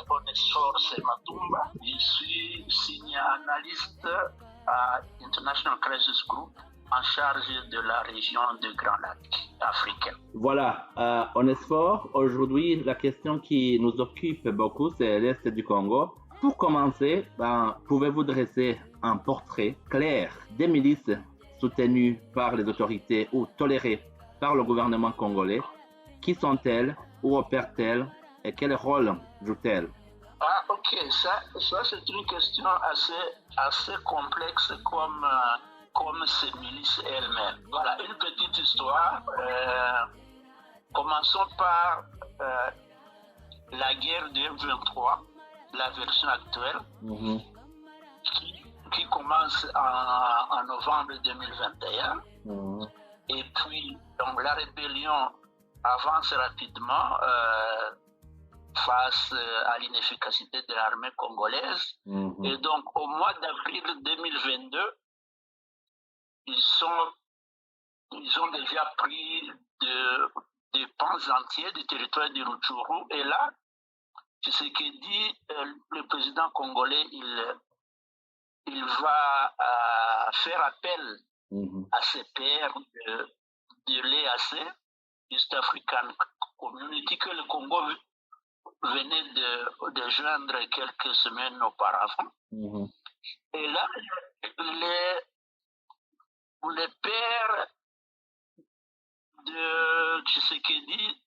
Onesphore Sematumba. Je suis senior analyste à International Crisis Group en charge de la région de Grand Lac africain. Voilà, Onesphore, aujourd'hui, la question qui nous occupe beaucoup, c'est l'Est du Congo. Pour commencer, pouvez-vous dresser un portrait clair des milices soutenues par les autorités ou tolérées par le gouvernement congolais? Qui sont-elles? Où opèrent-elles? Et quel rôle jouent-elles? Ah, ok, ça c'est une question assez complexe comme ces milices elles-mêmes. Voilà, une petite histoire. Commençons par la guerre de M23, la version actuelle, qui commence en novembre 2021. Et puis, donc, la rébellion avance rapidement face à l'inefficacité de l'armée congolaise. Et donc, au mois d'avril 2022, ils ont déjà pris des pans entiers du territoire de Rutshuru. Et là, c'est ce que dit le président congolais, il va faire appel à ses pairs de l'EAC, East African Community, que le Congo venait de joindre quelques semaines auparavant. Et là, les pairs de Tshisekedi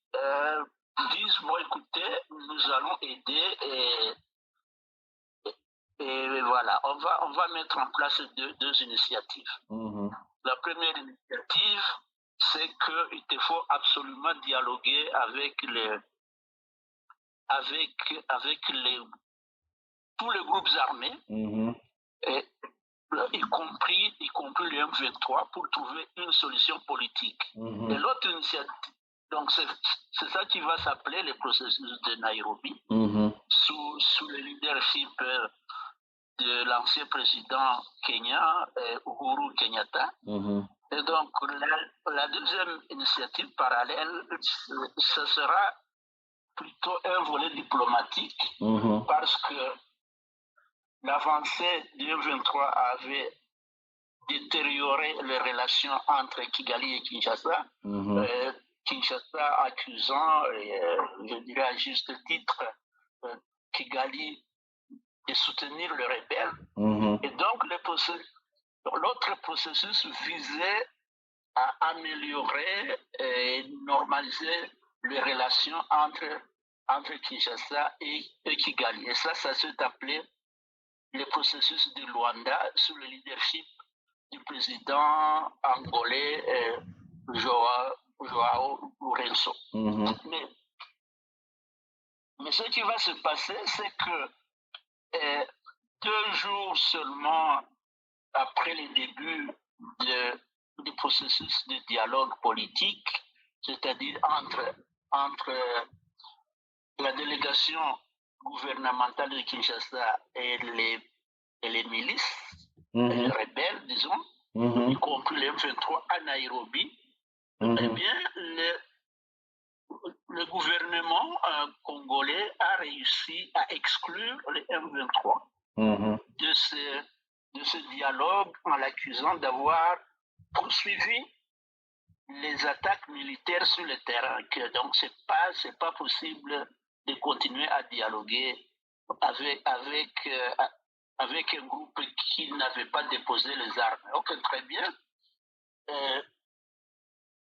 disent, bon écoutez, nous allons aider et voilà, on va mettre en place deux initiatives. La première initiative, c'est qu'il faut absolument dialoguer avec tous les groupes armés, et, y compris le M23, pour trouver une solution politique. Et l'autre initiative, donc c'est ça qui va s'appeler le processus de Nairobi, sous le leadership de l'ancien président kenyan, Uhuru Kenyatta. Et donc, la deuxième initiative parallèle, ce sera plutôt un volet diplomatique, parce que l'avancée du M23 avait détérioré les relations entre Kigali et Kinshasa, Kinshasa accusant, je dirais à juste titre, Kigali de soutenir le rebelle. Et donc, l'autre processus visait à améliorer et normaliser les relations entre Kinshasa et Kigali. Et ça s'est appelé le processus de Luanda sous le leadership du président angolais Joao Lourenço. Mais ce qui va se passer, c'est que 2 jours seulement après le début du processus de dialogue politique, c'est-à-dire entre la délégation gouvernementale de Kinshasa et les milices, les rebelles, disons, y compris les M23 à Nairobi, eh bien, le gouvernement congolais a réussi à exclure les M23 de ce dialogue en l'accusant d'avoir poursuivi les attaques militaires sur le terrain. Donc, c'est pas possible de continuer à dialoguer avec un groupe qui n'avait pas déposé les armes. Ok, très bien.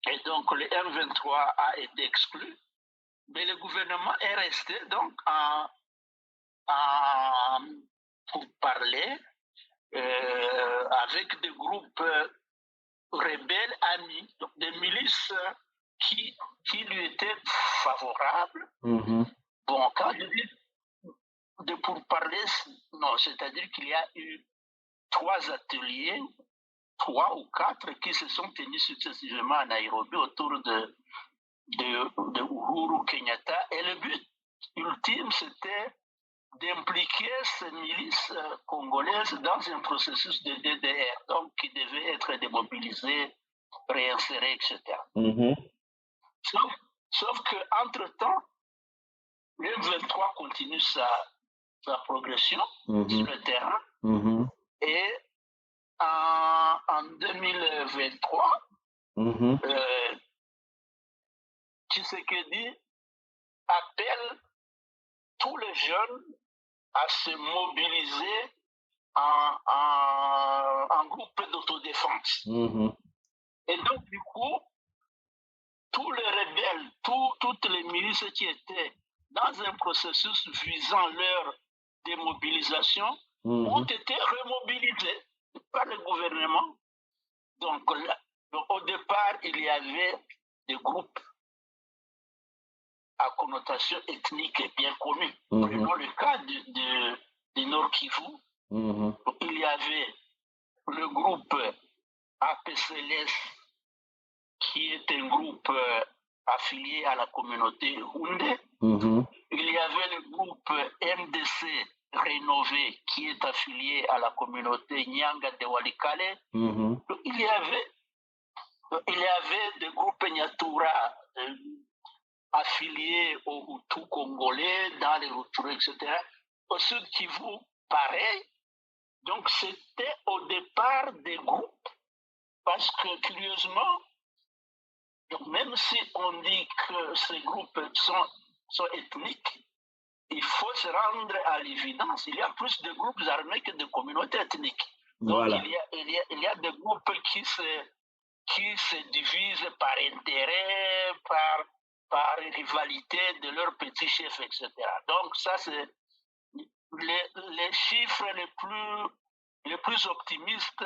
Et donc, le M23 a été exclu, mais le gouvernement est resté donc pour parler avec des groupes rebelles amis, donc des milices qui lui étaient favorables. Bon, quand je dis de pourparler, non, c'est-à-dire qu'il y a eu 3 ateliers, 3 ou 4 qui se sont tenus successivement à Nairobi autour de Uhuru Kenyatta. Et le but ultime, c'était d'impliquer ces milices congolaises dans un processus de DDR, donc qui devait être démobilisé, réinséré, etc. Sauf qu'entre-temps, le M23 continue sa progression sur le terrain. Et en 2023, Tshisekedi appelle tous les jeunes à se mobiliser en groupe d'autodéfense. Et donc, du coup, tous les rebelles, toutes les milices qui étaient dans un processus visant leur démobilisation ont été remobilisés par le gouvernement. Donc, au départ, il y avait des groupes à connotation ethnique bien connue. Prenons le cas du Nord Kivu. Il y avait le groupe APCLS, qui est un groupe affilié à la communauté Houndé. Il y avait le groupe MDC Rénové, qui est affilié à la communauté Nyanga de Walikale. Il y avait des groupes Nyatura affiliés aux Hutus congolais, dans les Rutshuru, etc. Au Sud Kivu, pareil. Donc, c'était au départ des groupes, parce que curieusement, donc même si on dit que ces groupes sont ethniques, il faut se rendre à l'évidence. Il y a plus de groupes armés que de communautés ethniques. Donc, voilà. il y a des groupes qui se divisent par intérêt, par rivalité de leurs petits chefs, etc. Donc, ça, c'est les chiffres les plus optimistes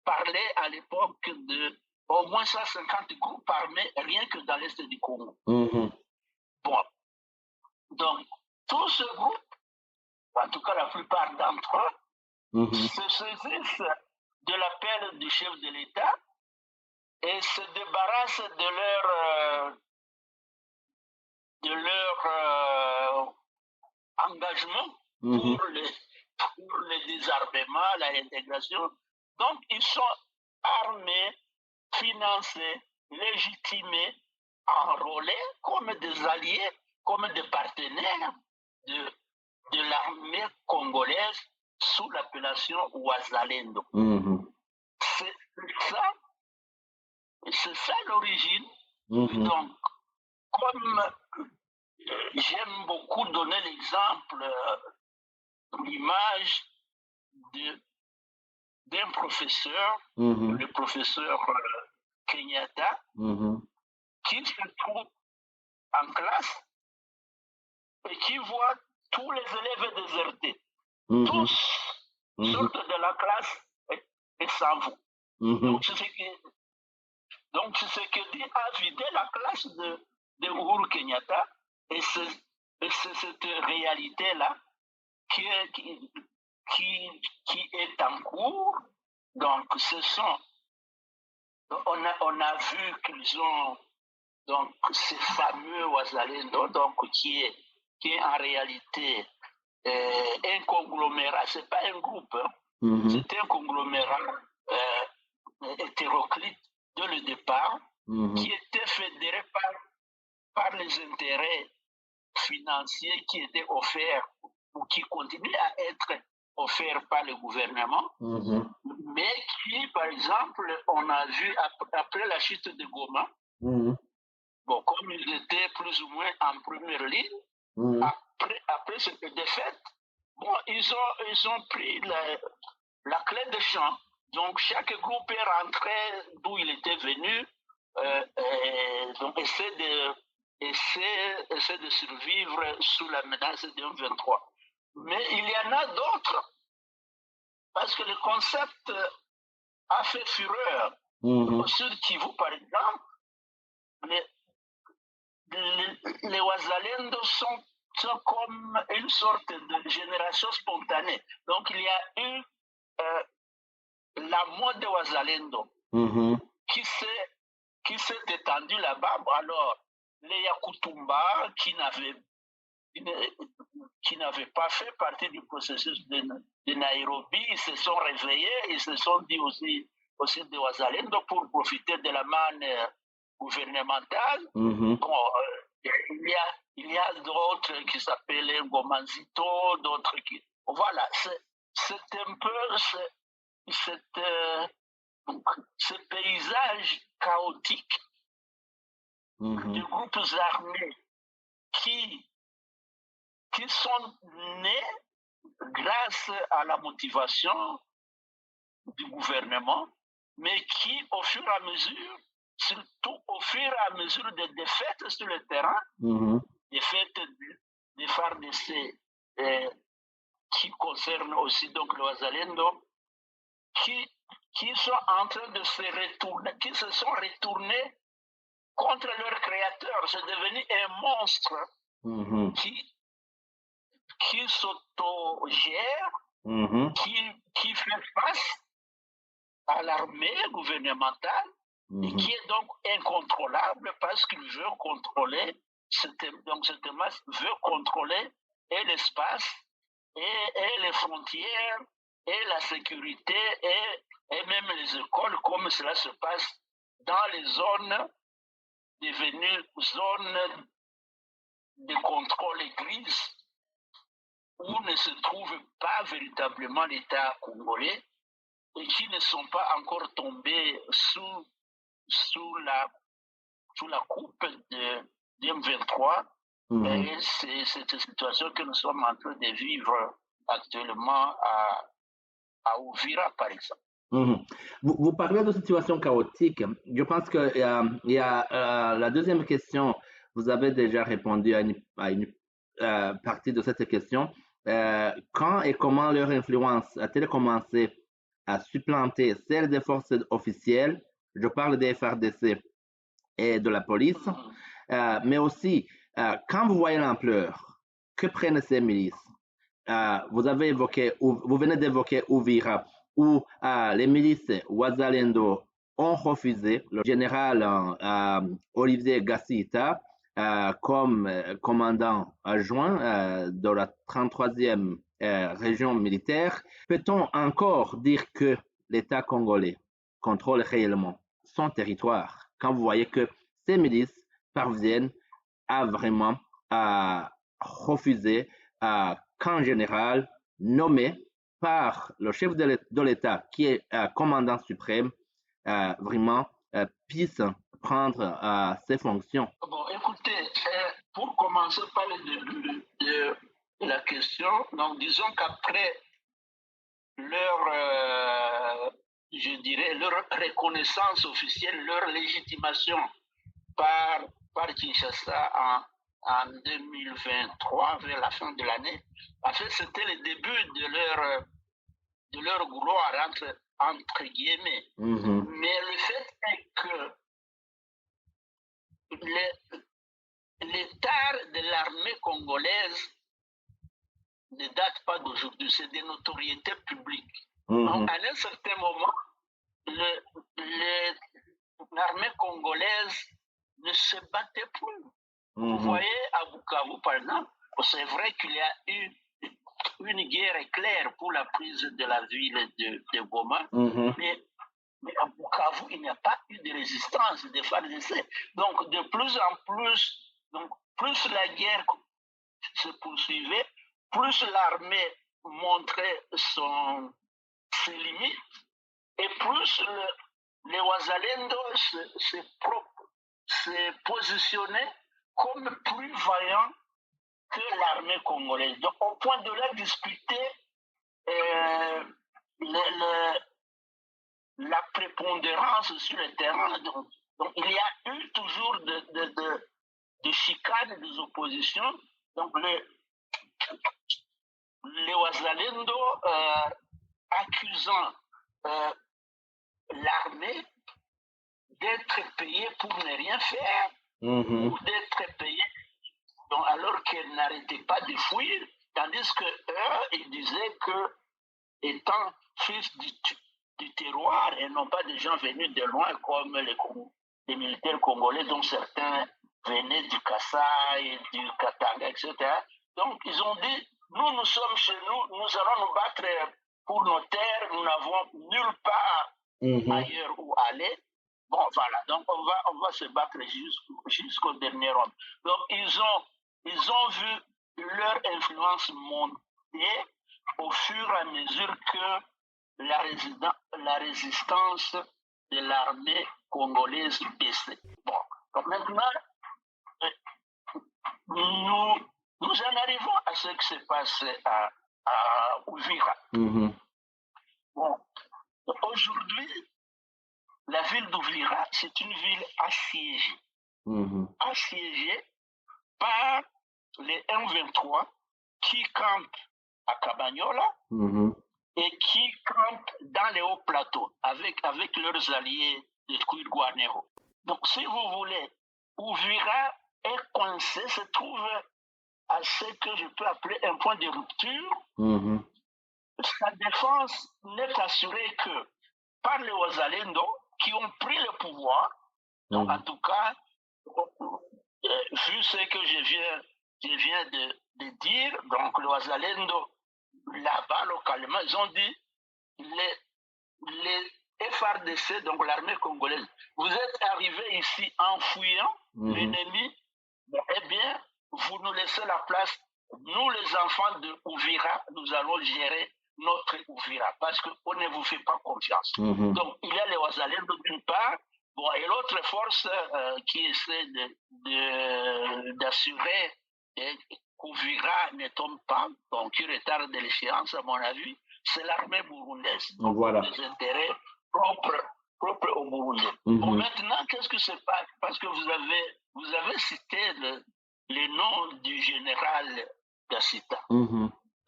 parlaient à l'époque de au moins 150 groupes armés rien que dans l'est du Congo. Bon. Donc, tous ces groupes, en tout cas la plupart d'entre eux, se saisissent de l'appel du chef de l'État et se débarrassent de leur engagement pour le désarmement, la réintégration. Donc, ils sont armés, financés, légitimés, enrôlés comme des alliés, comme des partenaires de l'armée congolaise sous l'appellation Ouazalendo. C'est ça l'origine. Donc, comme j'aime beaucoup donner l'exemple, l'image d'un professeur, le professeur Kenyatta, qui se trouve en classe et qui voit tous les élèves désertés. Tous sortent de la classe et s'en vont. Donc, c'est ce que dit a vidé la classe de Uhuru Kenyatta, et c'est cette réalité-là qui est en cours. Donc, on a vu qu'ils ont donc ces fameux Ouazalendo, donc qui est en réalité un conglomérat. C'est pas un groupe, c'est un conglomérat hétéroclite de le départ, qui était fédéré par les intérêts financiers qui étaient offerts ou qui continuent à être offerts par le gouvernement, mais qui, par exemple, on a vu après la chute de Goma, bon, comme ils étaient plus ou moins en première ligne, après cette défaite, bon, ils ont pris la clé de champ. Donc, chaque groupe est rentré d'où il était venu, donc essaie de survivre sous la menace du M23. Mais il y en a d'autres, parce que le concept a fait fureur. Au Sud Kivu, par exemple, les Ouazalendo sont comme une sorte de génération spontanée. Donc, il y a eu la mode de Ouazalendo qui s'est étendue là-bas. Alors, les Yakutumba qui n'avaient pas fait partie du processus de Nairobi, ils se sont réveillés, ils se sont dit aussi de Ouazalendo pour profiter de la manne gouvernementale. Bon, Il y a d'autres qui s'appellent Gomanzito, d'autres qui... Voilà, c'est un peu ce paysage chaotique de groupes armés qui sont nés grâce à la motivation du gouvernement, mais qui, au fur et à mesure, surtout au fur et à mesure des défaites sur le terrain, défaites des FARDC qui concernent aussi donc le Wazalendo, qui sont en train de se retourner, qui se sont retournés contre leur créateur. C'est devenu un monstre qui s'autogère, qui fait face à l'armée gouvernementale et qui est donc incontrôlable parce qu'il veut contrôler, donc cette masse veut contrôler et l'espace et les frontières et la sécurité et même les écoles, comme cela se passe dans les zones devenues zones de contrôle grises où ne se trouve pas véritablement l'État congolais et qui ne sont pas encore tombés sous la coupe de M23. Et c'est cette situation que nous sommes en train de vivre actuellement à Ouvira, par exemple. Vous parlez de situation chaotique. Je pense qu'il y a la deuxième question. Vous avez déjà répondu à une partie de cette question. Quand et comment leur influence a-t-elle commencé à supplanter celle des forces officielles? Je parle des FARDC et de la police, mais aussi quand vous voyez l'ampleur que prennent ces milices. Vous venez d'évoquer Ouvira, où les milices Wazalendo ont refusé le général Olivier Gassita comme commandant adjoint de la 33e région militaire. Peut-on encore dire que l'État congolais contrôle réellement son territoire quand vous voyez que ces milices parviennent à vraiment refuser qu'un général nommé par le chef de l'État, qui est commandant suprême, vraiment puisse prendre ses fonctions? Bon, écoutez, pour commencer par le début de la question, donc disons qu'après leur, je dirais, leur reconnaissance officielle, leur légitimation par Kinshasa en 2023, vers la fin de l'année, en fait, c'était le début de leur gloire, entre guillemets. Mais le fait est que l'état de l'armée congolaise ne date pas d'aujourd'hui, c'est des notoriétés publiques. Donc, à un certain moment, l'armée congolaise ne se battait plus. Vous voyez, à Bukavu, par exemple, c'est vrai qu'il y a eu une guerre éclair pour la prise de la ville de Goma, mais à Bukavu, il n'y a pas eu de résistance des FARDC. Donc, de plus en plus, plus la guerre se poursuivait, plus l'armée montrait ses limites, et plus les Wazalendo se positionnaient comme plus vaillants que l'armée congolaise. Donc, au point de la discuter la prépondérance sur le terrain. Donc, il y a eu toujours de chicanes des oppositions. Donc, les Wazalendo accusant l'armée d'être payée pour ne rien faire, ou d'être payée alors qu'elle n'arrêtait pas de fuir, tandis que eux, ils disaient que, étant fils du terroir et non pas des gens venus de loin comme les militaires congolais, dont certains venaient du Kasaï, du Katanga, etc. Donc ils ont dit, nous sommes chez nous, nous allons nous battre pour nos terres, nous n'avons nulle part ailleurs où aller. Bon, voilà, donc on va se battre jusqu'au dernier homme. Donc ils ils ont vu leur influence monter au fur et à mesure que la résistance de l'armée congolaise baissait. Bon, donc maintenant, nous en arrivons à ce qui s'est passé à Uvira. Bon, aujourd'hui, la ville d'Uvira, c'est une ville assiégée. Assiégée par les M23 qui campent à Kabagnola et qui campent dans les hauts plateaux avec leurs alliés de Twirwaneho. Donc, si vous voulez, Uvira est coincé, se trouve à ce que je peux appeler un point de rupture. Sa défense n'est assurée que par les Wazalendo qui ont pris le pouvoir. Donc, en tout cas, vu ce que je viens de dire, donc les Wazalendo, là-bas, localement, ils ont dit les FARDC, donc l'armée congolaise, vous êtes arrivés ici en fuyant l'ennemi, eh bien, vous nous laissez la place. Nous, les enfants de Uvira, nous allons gérer notre Uvira parce qu'on ne vous fait pas confiance. Donc, il y a les Wazalendo d'une part, bon, et l'autre force qui essaie d'assurer qu'Uvira ne tombe pas, donc qui retarde l'échéance, à mon avis, c'est l'armée burundaise. Donc, voilà. Des intérêts propres au Burundi. Bon, maintenant, qu'est-ce que se passe? Parce que vous avez cité le nom du général Gassita.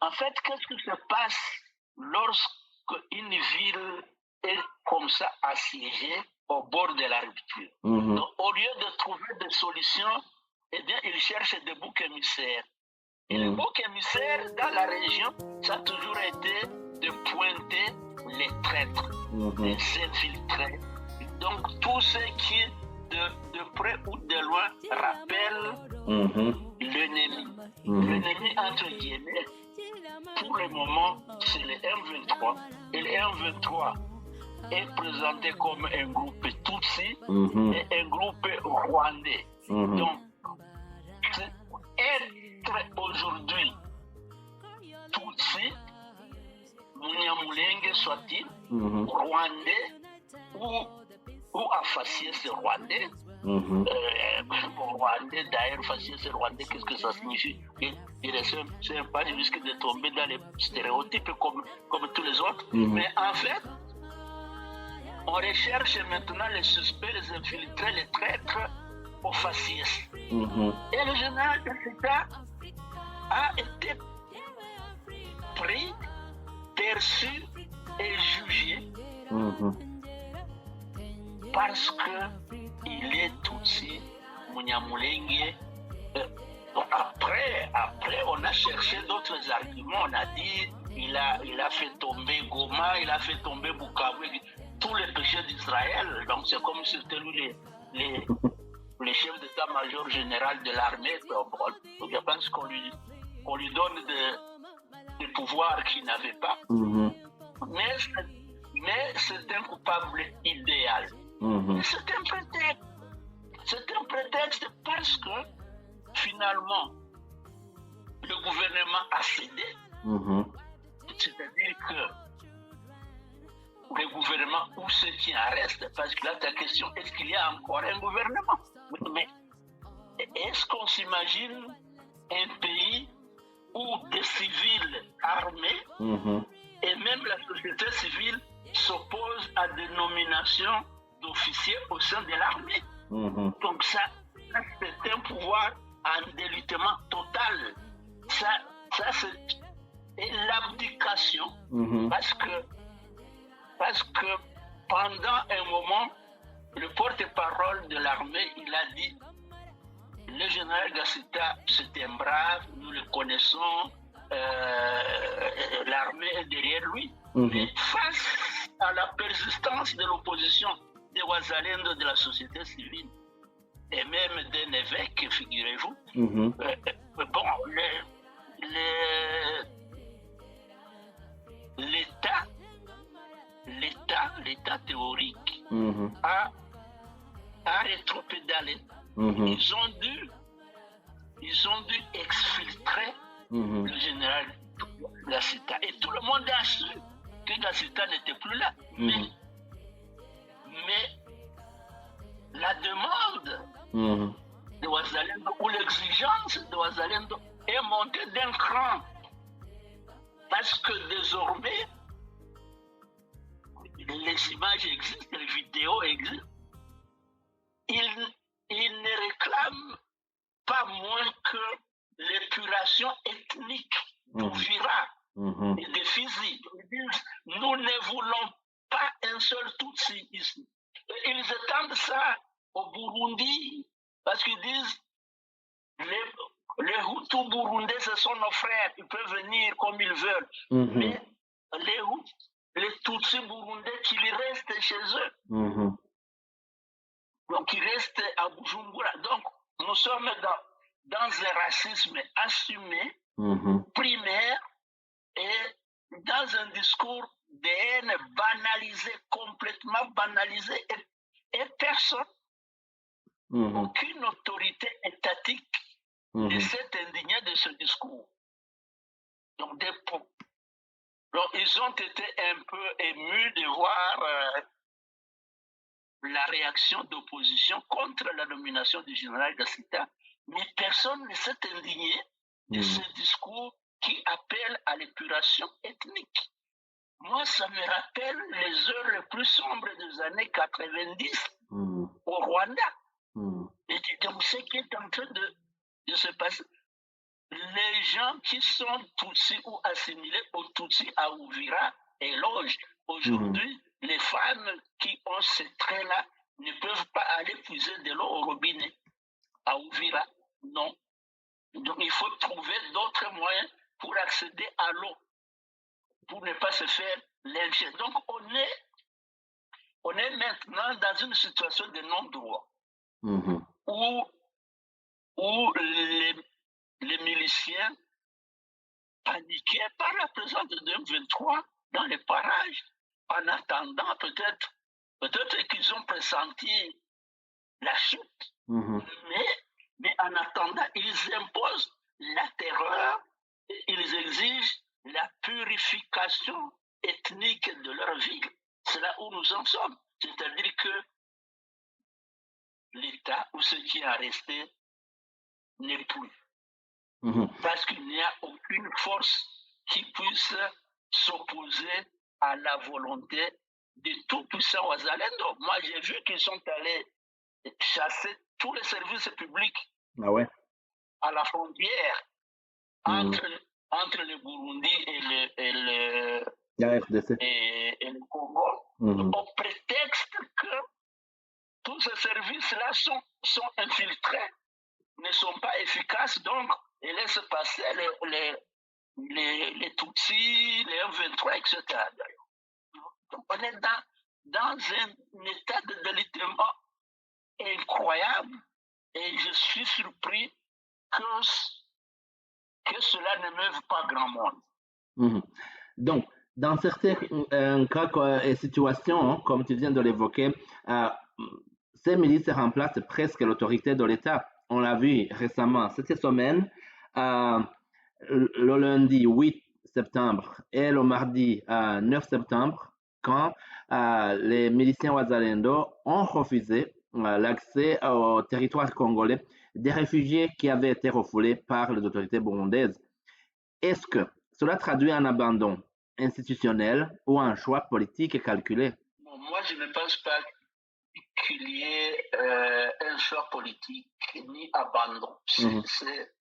En fait, qu'est-ce qui se passe lorsqu'une ville est comme ça assiégée au bord de la rupture? Donc, au lieu de trouver des solutions, eh bien, ils cherchent des boucs émissaires. Et les boucs émissaires dans la région, ça a toujours été de pointer les traîtres, les infiltrés. Donc, tout ce qui, de près ou de loin, rappelle l'ennemi. L'ennemi, entre guillemets, pour le moment, c'est le M23. Et le M23 est présenté comme un groupe Tutsi et un groupe rwandais. Donc, être aujourd'hui Tutsi, Munyamulenge soit-il, rwandais ou Faciès rwandais. Rwandais, d'ailleurs, Faciès rwandais, qu'est-ce que ça signifie? C'est pas le risque de tomber dans les stéréotypes comme tous les autres. Mais en fait, on recherche maintenant les suspects, les infiltrés, les traîtres au Faciès. Et le général Gassita a été pris, perçu et jugé parce qu'il est Tutsi, Munyamulenge. Après, on a cherché d'autres arguments. On a dit il a fait tomber Goma, il a fait tomber Bukavu, tous les péchés d'Israël. Donc c'est comme si c'était lui les chefs d'état-major général de l'armée. Je pense qu'on lui donne des pouvoirs qu'il n'avait pas. Mais c'est un coupable idéal. C'est un prétexte. C'est un prétexte parce que finalement, le gouvernement a cédé. C'est-à-dire que le gouvernement, où ce qui en reste? Parce que là, ta question, est-ce qu'il y a encore un gouvernement? Mais est-ce qu'on s'imagine un pays où des civils armés et même la société civile s'opposent à des nominations d'officiers au sein de l'armée? Donc ça, c'est un pouvoir en délitement total. Ça c'est l'abdication parce que pendant un moment, le porte-parole de l'armée, il a dit le général Gassita, c'est un brave, nous le connaissons, l'armée est derrière lui. Mais face à la persistance de l'opposition des Wazalendo, de la société civile, et même d'un évêque, figurez-vous, l'État théorique a rétropédalé. Ils ils ont dû exfiltrer le général Gacita. Et tout le monde a su que Gacita n'était plus là. Mais la demande de Ouazalendo ou l'exigence de Ouazalendo est montée d'un cran. Parce que désormais, les images existent, les vidéos existent. Ils ne réclament pas moins que l'épuration ethnique d'Ouvira et de Fizi. Ils disent, nous ne voulons pas un seul Tutsi ici. Et ils étendent ça au Burundi, parce qu'ils disent, les Hutus burundais, ce sont nos frères, ils peuvent venir comme ils veulent. Mais les Tutsis burundais, qu'ils restent chez eux. Donc, ils restent à Bujumbura. Donc, nous sommes dans un racisme assumé, primaire, et dans un discours de haine banalisé, complètement banalisé, et personne, aucune autorité étatique ne s'est indigné de ce discours. Donc, ils ont été un peu émus de voir la réaction d'opposition contre la nomination du général Gacita, mais personne ne s'est indigné de ce discours qui appelle à l'épuration ethnique. Moi, ça me rappelle les heures les plus sombres des années 90 au Rwanda. Et donc, ce qui est en train de se passer, les gens qui sont Tutsis ou assimilés aux Tutsis à Uvira éloge. Aujourd'hui, les femmes qui ont ces traits-là ne peuvent pas aller puiser de l'eau au robinet à Uvira. Non. Donc, il faut trouver d'autres moyens pour accéder à l'eau, pour ne pas se faire lyncher. Donc, on est maintenant dans une situation de non-droit où les miliciens paniqués par la présence de M23 dans les parages, en attendant peut-être qu'ils ont pressenti la chute, mais en attendant, ils imposent la terreur, et ils exigent la purification ethnique de leur ville. C'est là où nous en sommes. C'est-à-dire que l'État ou ce qui est resté n'est plus. Parce qu'il n'y a aucune force qui puisse s'opposer à la volonté de tout puissant Ouazalendo. Moi, j'ai vu qu'ils sont allés chasser tous les services publics à la frontière entre le Burundi et le Congo, au prétexte que tous ces services-là sont infiltrés, ne sont pas efficaces, donc ils laissent passer les Tutsis, les M23, etc. Donc, on est dans un état de délitement incroyable, et je suis surpris que cela ne meuve pas grand monde. Donc, dans certains cas et situations, comme tu viens de l'évoquer, ces milices remplacent presque l'autorité de l'État. On l'a vu récemment, cette semaine, le lundi 8 septembre et le mardi 9 septembre, quand les miliciens Ouazalendo ont refusé l'accès au territoire congolais des réfugiés qui avaient été refoulés par les autorités burundaises. Est-ce que cela traduit un abandon institutionnel ou un choix politique calculé? Bon, moi, je ne pense pas qu'il y ait un choix politique ni abandon. C'est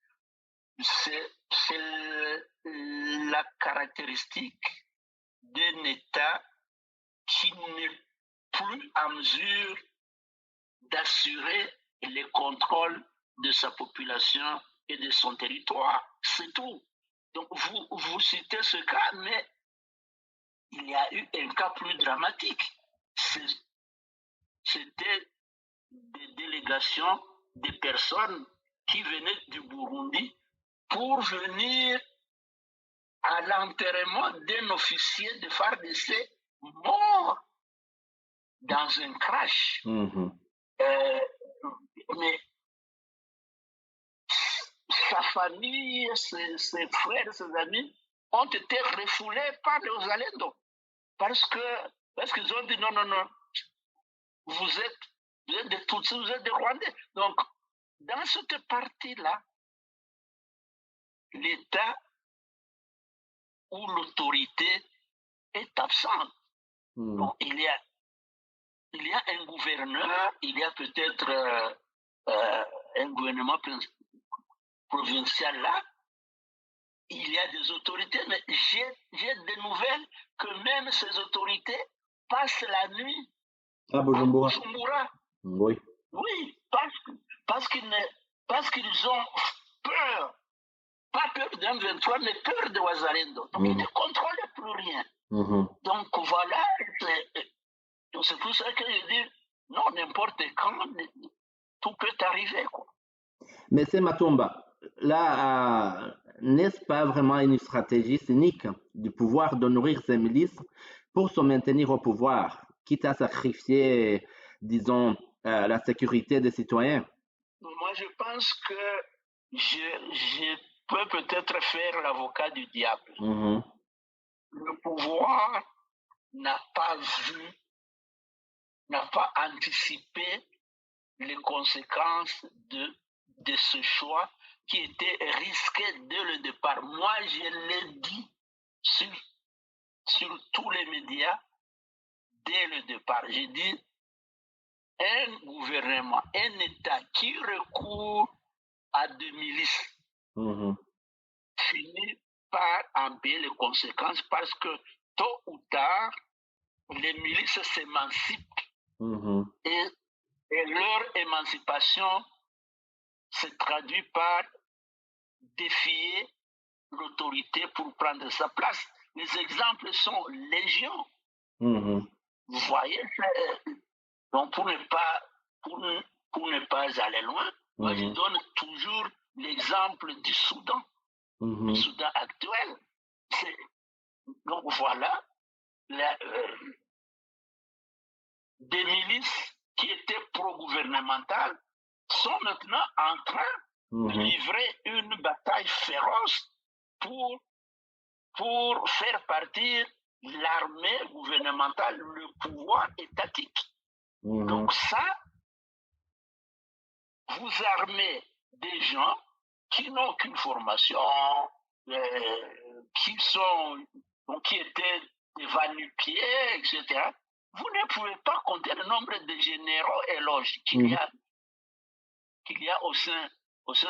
la caractéristique d'un État qui n'est plus en mesure d'assurer le contrôle de sa population et de son territoire. C'est tout. Donc, vous citez ce cas, mais il y a eu un cas plus dramatique. C'était des délégations de personnes qui venaient du Burundi pour venir à l'enterrement d'un officier de FARDC mort dans un crash. Mais sa famille, ses frères, ses amis ont été refoulés par les Wazalendo. Parce qu'ils ont dit non, non, non, vous êtes des Tutsis, vous êtes des Rwandais. Donc, dans cette partie-là, l'État ou l'autorité est absente. Donc, il y a un gouverneur, il y a peut-être un gouvernement provincial là, il y a des autorités, mais j'ai des nouvelles que même ces autorités passent la nuit à Bujumbura. Oui. Oui, parce qu'ils ont peur, pas peur d'un 23, mais peur de Wazalendo. Donc, ils ne contrôlent plus rien. Donc, voilà, c'est pour ça que je dis, non, n'importe quand, tout peut arriver, quoi. Mais c'est Matumba. Là, n'est-ce pas vraiment une stratégie cynique du pouvoir de nourrir ses milices pour se maintenir au pouvoir, quitte à sacrifier, disons, la sécurité des citoyens? Moi, je pense que je peux peut-être faire l'avocat du diable. Le pouvoir n'a pas anticipé les conséquences de ce choix qui était risqué dès le départ. Moi, je l'ai dit sur tous les médias dès le départ. J'ai dit, un gouvernement, un État qui recourt à des milices finit par en payer les conséquences parce que tôt ou tard, les milices s'émancipent et leur émancipation se traduit par défier l'autorité pour prendre sa place. Les exemples sont légion. Vous voyez, donc pour ne pas aller loin, moi je donne toujours l'exemple du Soudan, le Soudan actuel. Donc voilà, des milices qui étaient pro-gouvernementales sont maintenant en train de livrer une bataille féroce pour faire partir l'armée gouvernementale, le pouvoir étatique. Donc ça, vous armez des gens qui n'ont aucune formation, qui étaient des va-nu-pieds, etc. Vous ne pouvez pas compter le nombre de généraux éloges qu'il y a au sein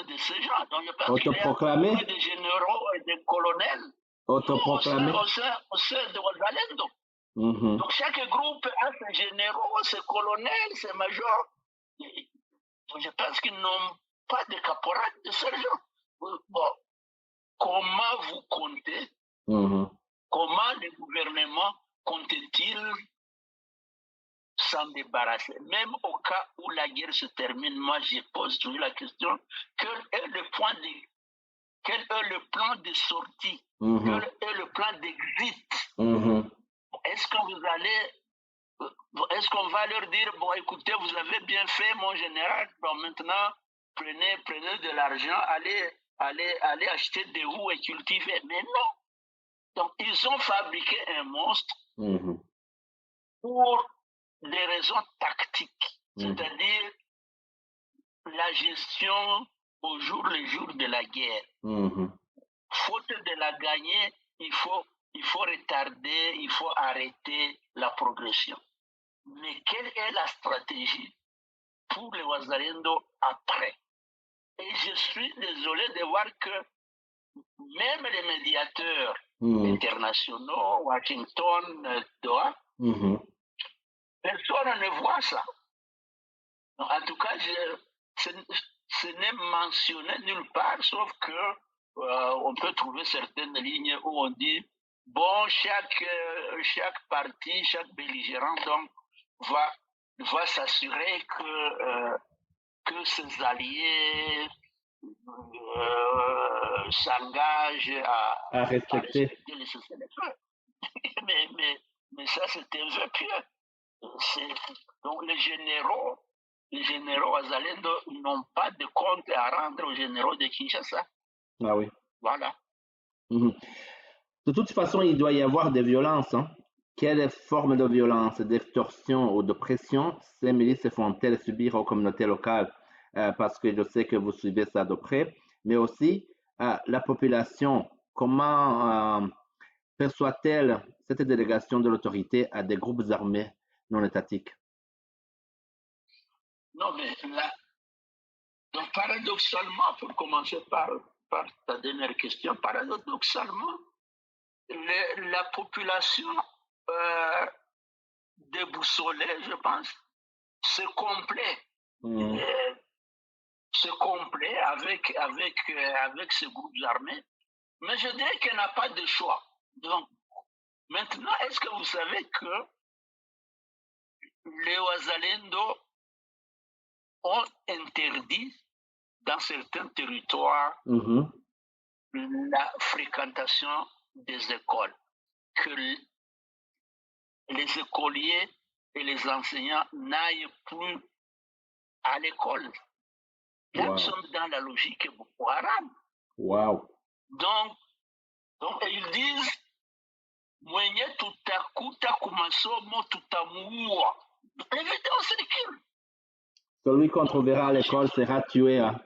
de ces gens. Donc, je pense qu'il y a plus de généraux et de colonels au sein de Wazalendo. Donc, chaque groupe a ses généraux, ses colonels, ses majors. Donc, je pense qu'ils n'ont pas de caporal, de sergent. Bon, comment vous comptez, comment le gouvernement compte-t-il s'en débarrasser? Même au cas où la guerre se termine, moi je pose toujours la question, quel est le plan de sortie? Quel est le plan d'exit? Est-ce qu'on va leur dire, bon écoutez, vous avez bien fait mon général, bon maintenant prenez de l'argent, allez acheter des roues et cultiver. Mais non. Donc ils ont fabriqué un monstre pour des raisons tactiques, c'est-à-dire la gestion au jour le jour de la guerre. Faute de la gagner, il faut retarder, il faut arrêter la progression. Mais quelle est la stratégie pour les Wazalendo après? Et je suis désolé de voir que même les médiateurs internationaux, Washington, Doha, personne ne voit ça. Donc, en tout cas, ce n'est mentionné nulle part, sauf que on peut trouver certaines lignes où on dit bon, chaque parti, chaque belligérant donc va s'assurer que ses alliés s'engagent à respecter les cessez-le-feu. mais ça, c'est un vœu pieux. Donc les généraux Wazalendo n'ont pas de compte à rendre aux généraux de Kinshasa. Ah oui. Voilà. Mhm. De toute façon, il doit y avoir des violences, hein. Quelle forme de violence, d'extorsion ou de pression ces milices font-elles subir aux communautés locales? Parce que je sais que vous suivez ça de près, mais aussi la population, comment perçoit-elle cette délégation de l'autorité à des groupes armés non étatiques? Non, mais là, donc paradoxalement, pour commencer par ta dernière question, paradoxalement, la population euh, déboussolée, je pense, se complaît. Mmh. Se complaît avec ces groupes armés, mais je dirais qu'elle n'a pas de choix. Donc, maintenant, est-ce que vous savez que les Ouazalendo ont interdit dans certains territoires Mhm. la fréquentation des écoles, que les écoliers et les enseignants n'aillent plus à l'école. Là, nous Wow. sommes dans la logique Boko Haram. Wow. Donc ils disent mwenye tutakuta kumasomo tutamuua. Les vidéos circulent. Celui qu'on trouvera à l'école sera tué, hein.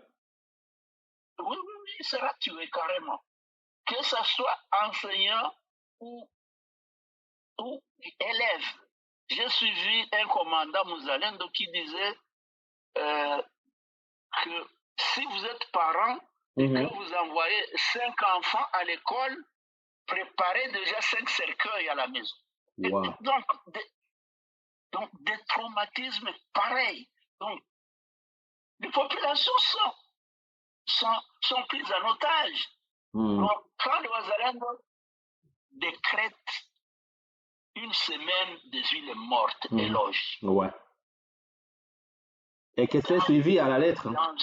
Oui, oui, oui, il sera tué carrément. Que ce soit enseignant ou élève. J'ai suivi un commandant Mouzalendo qui disait que si vous êtes parent et que vous envoyez 5 enfants à l'école, préparez déjà 5 cercueils à la maison. Wow. Donc, des traumatismes pareils. Donc, les populations sont prises en otage. Donc, quand le Ouazalendo décrète une semaine des villes mortes, éloge. Ouais. Et que c'est suivi à la lettre. Dans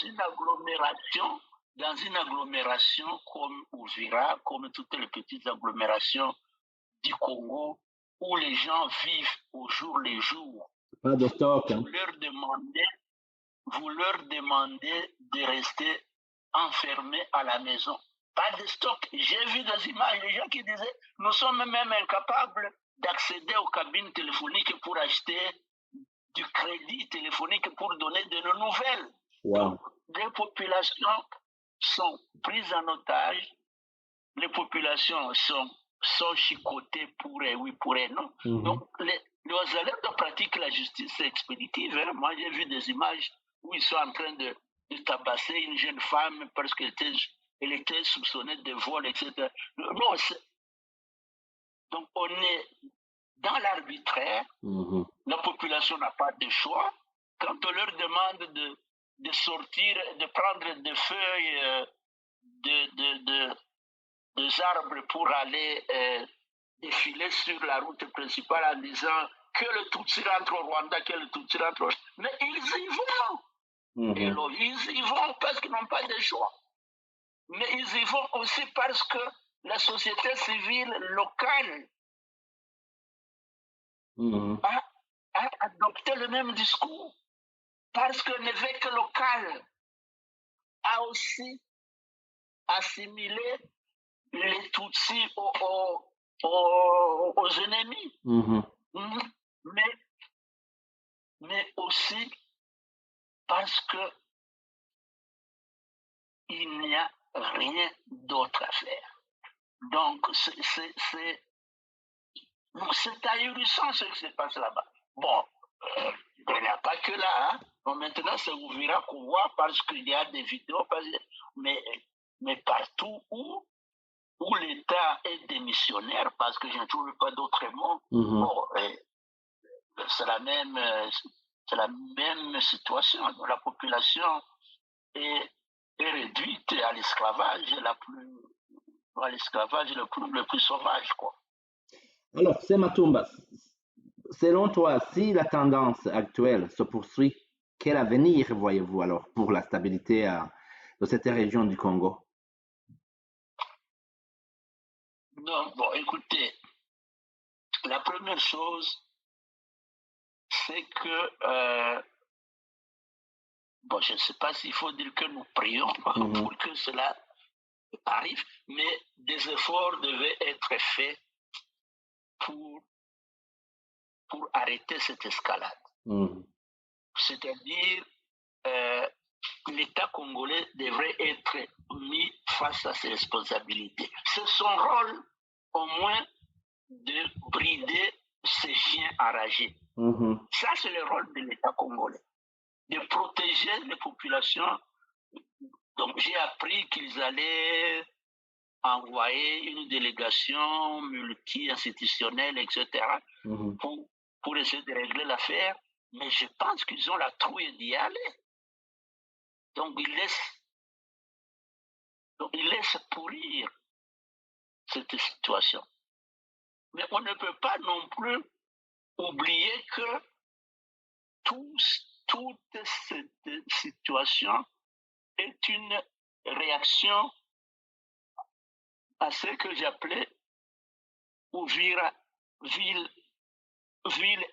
une agglomération comme Ouvira, comme toutes les petites agglomérations du Congo, où les gens vivent au jour le jour, Pas de stock. Hein. Vous leur demandez de rester enfermés à la maison. Pas de stock. J'ai vu des images, des gens qui disaient, nous sommes même incapables d'accéder aux cabines téléphoniques pour acheter du crédit téléphonique pour donner de nos nouvelles. Wow. Donc, les populations sont prises en otage, les populations sont chicotées pour et oui, pour et non. Donc, les Ouazalendo pratiquent la justice expéditive. Hein. Moi, j'ai vu des images où ils sont en train de tabasser une jeune femme parce qu'elle était soupçonnée de vol, etc. Non, donc, on est dans l'arbitraire. La population n'a pas de choix. Quand on leur demande de sortir, de prendre des feuilles des arbres pour aller défiler sur la route principale en disant que le Tutsi rentre au Rwanda, que le Tutsi rentre au Rwanda. Mais ils y vont. Et là, ils y vont parce qu'ils n'ont pas de choix. Mais ils y vont aussi parce que la société civile locale a adopté le même discours. Parce que l'évêque local a aussi assimilé les Tutsis aux ennemis. Mais aussi parce que il n'y a rien d'autre à faire. Donc, c'est ahurissant ce qui se passe là-bas. Bon, il n'y a pas que là. Hein. Bon, maintenant, c'est Ouvira qu'on voit parce qu'il y a des vidéos. Mais partout où l'État est démissionnaire, parce que je ne trouve pas d'autre mot, bon, c'est la même situation. La population est réduite à l'esclavage le plus sauvage, quoi. Alors, c'est Matumba. Selon toi, si la tendance actuelle se poursuit, quel avenir voyez-vous alors pour la stabilité de cette région du Congo? Non, bon, écoutez, la première chose, c'est que, bon, je ne sais pas s'il faut dire que nous prions pour que cela arrive, mais des efforts devaient être faits pour arrêter cette escalade. C'est-à-dire, l'État congolais devrait être mis face à ses responsabilités. C'est son rôle, au moins, de brider ces chiens enragés. Ça, c'est le rôle de l'État congolais, de protéger les populations. Donc, j'ai appris qu'ils allaient envoyer une délégation multi-institutionnelle, etc., pour essayer de régler l'affaire. Mais je pense qu'ils ont la trouille d'y aller. Donc, ils laissent pourrir cette situation. Mais on ne peut pas non plus oublier que toute cette situation est une réaction à ce que j'appelais ville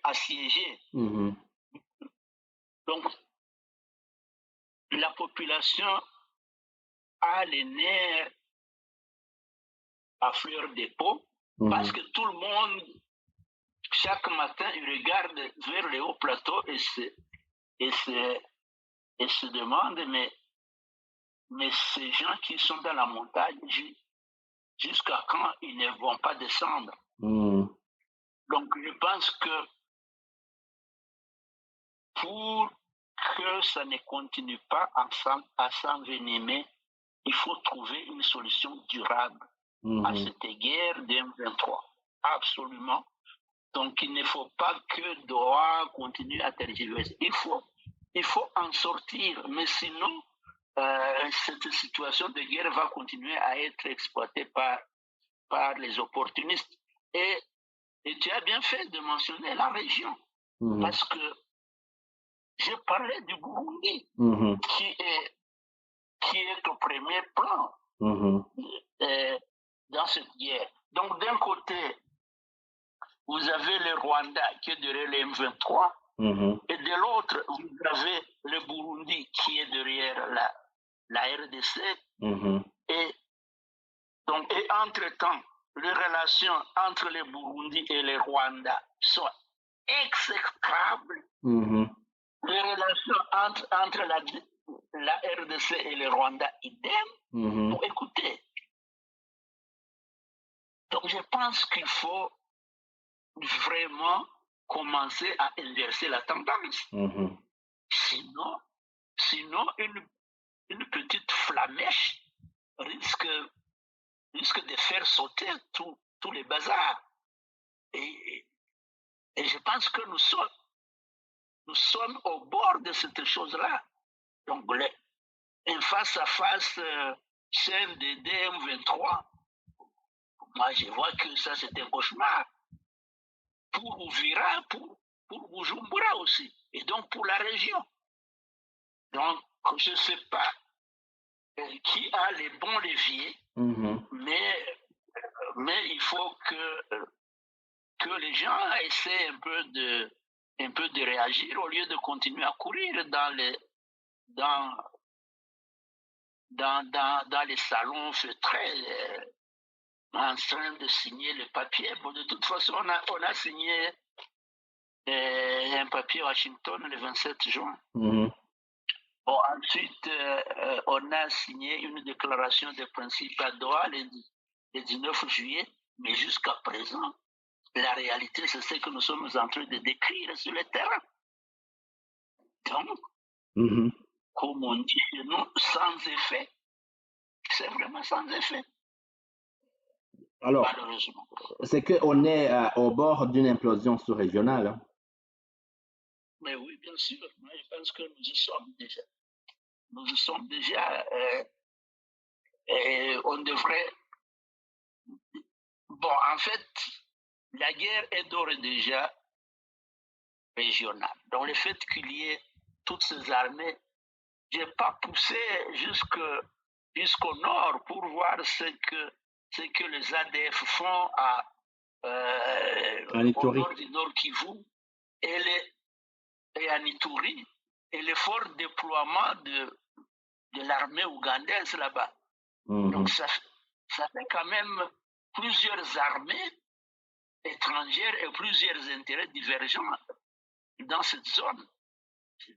assiégée. Donc, la population a les nerfs à fleur de peau parce que tout le monde, chaque matin, il regarde vers le haut plateau et se demande, mais ces gens qui sont dans la montagne, jusqu'à quand ils ne vont pas descendre? Donc, je pense que pour que ça ne continue pas à s'envenimer, il faut trouver une solution durable à cette guerre de M23. Absolument. Donc, il ne faut pas que Doha continue à tergiverser. Il faut en sortir, mais sinon, cette situation de guerre va continuer à être exploitée par les opportunistes. Et tu as bien fait de mentionner la région, parce que j'ai parlé du Burundi, qui est au premier plan dans cette guerre. Donc, d'un côté, vous avez le Rwanda qui est derrière les M23, et de l'autre, vous avez le Burundi qui est derrière la RDC. Et entre-temps, les relations entre le Burundi et le Rwanda sont exécrables. Les relations entre la RDC et le Rwanda, idem. Donc, écoutez, donc je pense qu'il faut vraiment commencer à inverser la tendance. Sinon une petite flamèche risque de faire sauter tous les bazars. Et je pense que nous sommes au bord de cette chose-là. Donc, un face-à-face CNDD M23, moi je vois que ça c'est un cauchemar. Pour Ouvira, pour Bujumbura aussi, et donc pour la région. Donc, je ne sais pas qui a les bons leviers, mais il faut que les gens essaient un peu de réagir au lieu de continuer à courir dans les salons feutrés en train de signer les papiers. Bon, de toute façon, on a signé un papier à Washington le 27 juin. Bon, ensuite, on a signé une déclaration de principe à Doha le 19 juillet, mais jusqu'à présent, la réalité, c'est ce que nous sommes en train de décrire sur le terrain. Donc, comme on dit chez nous, sans effet. C'est vraiment sans effet. Alors, c'est qu'on est au bord d'une implosion sous-régionale. Hein? Mais oui, bien sûr. Moi, je pense que nous y sommes déjà. Nous y sommes déjà. On devrait. Bon, en fait, la guerre est d'ores et déjà régionale. Donc, le fait qu'il y ait toutes ces armées, je n'ai pas poussé jusqu'au nord pour voir ce que les ADF font au nord du Nord Kivu et à Ituri, et le fort déploiement de l'armée ougandaise là-bas. Donc ça fait quand même plusieurs armées étrangères et plusieurs intérêts divergents dans cette zone.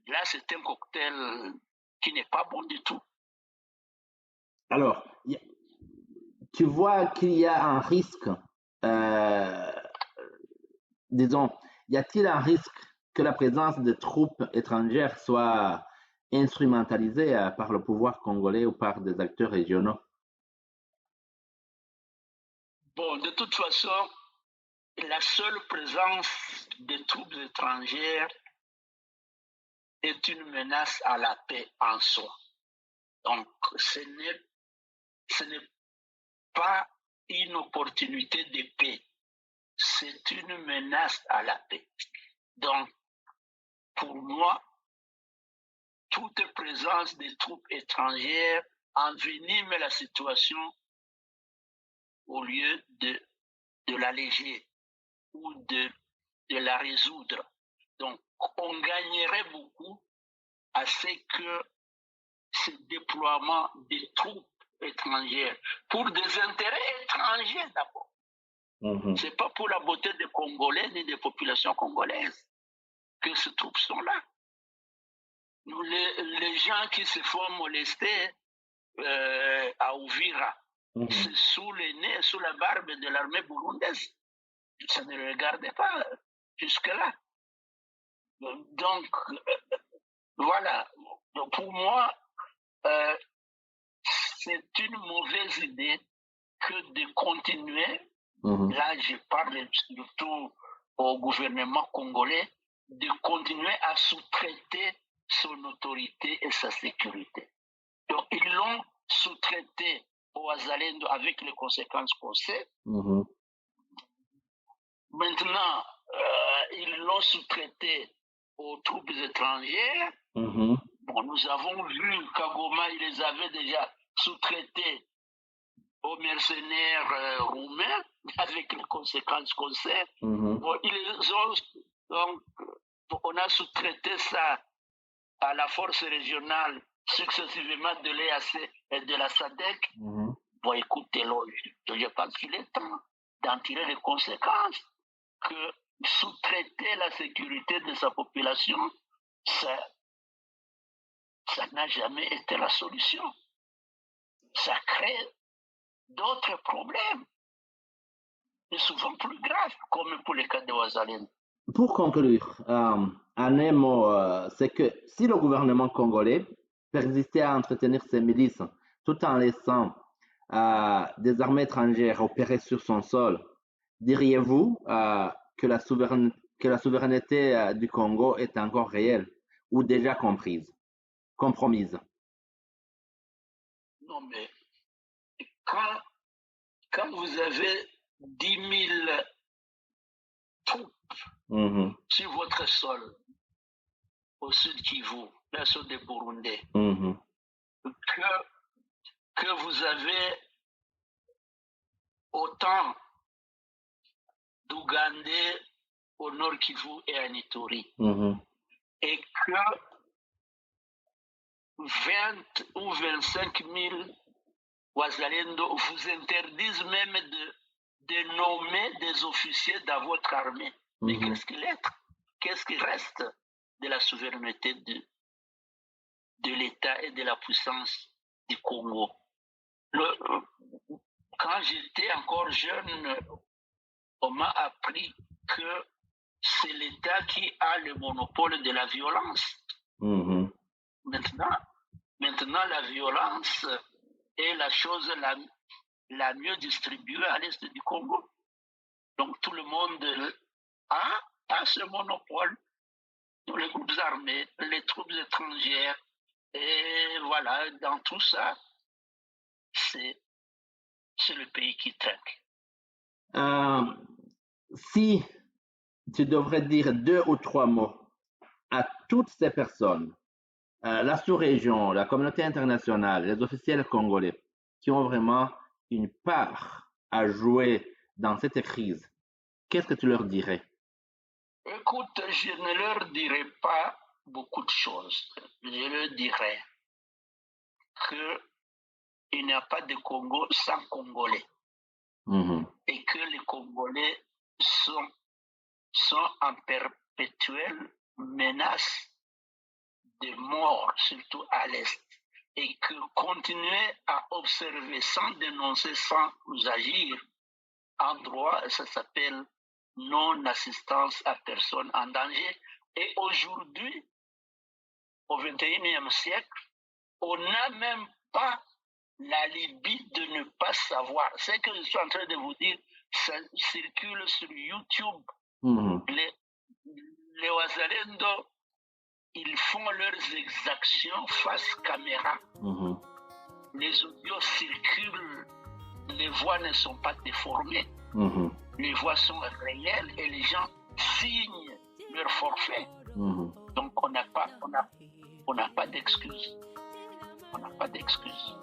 Là, c'est un cocktail qui n'est pas bon du tout. Alors, tu vois qu'il y a un risque, disons, y a-t-il un risque que la présence de troupes étrangères soit instrumentalisée par le pouvoir congolais ou par des acteurs régionaux? Bon, de toute façon, la seule présence des troupes étrangères est une menace à la paix en soi. Donc, ce n'est pas une opportunité de paix, c'est une menace à la paix. Donc, pour moi, toute présence des troupes étrangères envenime la situation au lieu de l'alléger ou de la résoudre. Donc, on gagnerait beaucoup à ce que ce déploiement des troupes étrangères, pour des intérêts étrangers d'abord. Ce n'est pas pour la beauté des Congolais ni des populations congolaises que ces troupes sont là. Les gens qui se font molester à Ouvira, c'est sous le nez, sous la barbe de l'armée burundaise. Ça ne le regardait pas jusque-là. Donc, voilà. Donc, pour moi, c'est une mauvaise idée que de continuer, là je parle surtout au gouvernement congolais, de continuer à sous-traiter son autorité et sa sécurité. Donc ils l'ont sous-traité au Wazalendo avec les conséquences qu'on sait. Maintenant, ils l'ont sous-traité aux troupes étrangères. Bon, nous avons vu Kagoma, il les avait déjà sous-traités aux mercenaires roumains, avec les conséquences qu'on sait. Bon, donc, on a sous-traité ça à la force régionale successivement de l'EAC et de la SADC. Bon, écoutez, je pense qu'il est temps d'en tirer les conséquences, que sous-traiter la sécurité de sa population, ça n'a jamais été la solution. Ça crée d'autres problèmes, et souvent plus graves, comme pour le cas de Wazalendo. Pour conclure, en un mot, c'est que si le gouvernement congolais persistait à entretenir ses milices tout en laissant des armées étrangères opérer sur son sol, diriez-vous que la souveraineté du Congo est encore réelle ou déjà compromise? Non, mais quand vous avez 10 000 troupes sur votre sol, au sud Kivu, la zone des Burundais, que vous avez autant d'Ougandais au nord Kivu et à Ituri, et que 20 ou 25 000 Wazalendo vous interdisent même de nommer des officiers dans votre armée. Mais qu'est-ce qu'il est? Qu'est-ce qui reste de la souveraineté de l'État et de la puissance du Congo? Quand j'étais encore jeune, on m'a appris que c'est l'État qui a le monopole de la violence. Maintenant, la violence est la chose la mieux distribuée à l'est du Congo. Donc tout le monde a ce monopole. Tous les groupes armés, les troupes étrangères, et voilà, dans tout ça, c'est le pays qui trinque. Si tu devrais dire 2 ou 3 mots à toutes ces personnes, la sous-région, la communauté internationale, les officiels congolais, qui ont vraiment une part à jouer dans cette crise, qu'est-ce que tu leur dirais? Écoute, je ne leur dirai pas beaucoup de choses. Je leur dirais que il n'y a pas de Congo sans Congolais. Et que les Congolais sont en perpétuelle menace de mort, surtout à l'Est. Et que continuer à observer sans dénoncer, sans agir en droit, ça s'appelle non-assistance à personne en danger. Et aujourd'hui, au XXIe siècle, on n'a même pas l'alibi de ne pas savoir. Ce que je suis en train de vous dire, ça circule sur YouTube. Les Wazalendo, ils font leurs exactions face caméra. Les audios circulent, les voix ne sont pas déformées. Les voix sont réelles et les gens signent leur forfait. Donc on n'a pas d'excuses. On n'a pas d'excuses.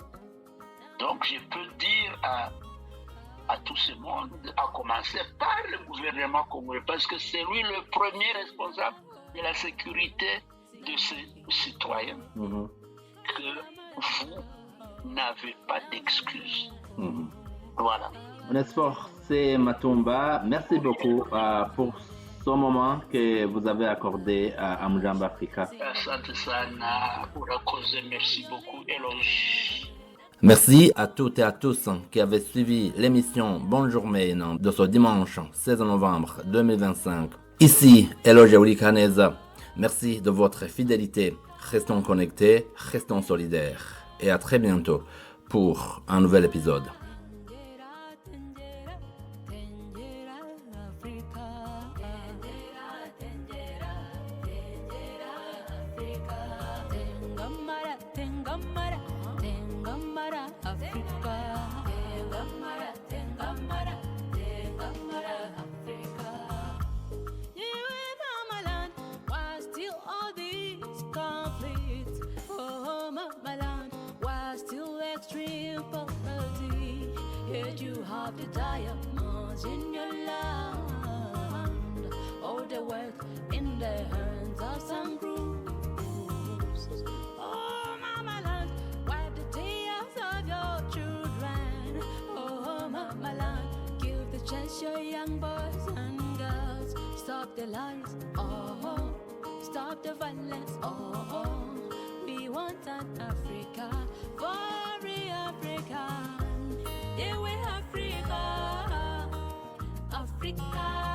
Donc je peux dire à tout ce monde, à commencer par le gouvernement congolais, parce que c'est lui le premier responsable de la sécurité de ses citoyens, que vous n'avez pas d'excuses. Voilà. Onesphore Matumba, merci beaucoup pour ce moment que vous avez accordé à Mujambo Africa. Asante sana, urakoze, merci beaucoup, Eloge. Merci à toutes et à tous qui avaient suivi l'émission Bonjour Maine de ce dimanche 16 novembre 2025. Ici, Eloge Urikaneza. Merci de votre fidélité. Restons connectés, restons solidaires. Et à très bientôt pour un nouvel épisode. The diamonds in your land, all the work in the hands of some groups. Oh, mama land, wipe the tears of your children. Oh, mama land, give the chance your young boys and girls. Stop the lies, oh, stop the violence, oh, we want an Africa, for the African. Yeah, we Africa, Africa.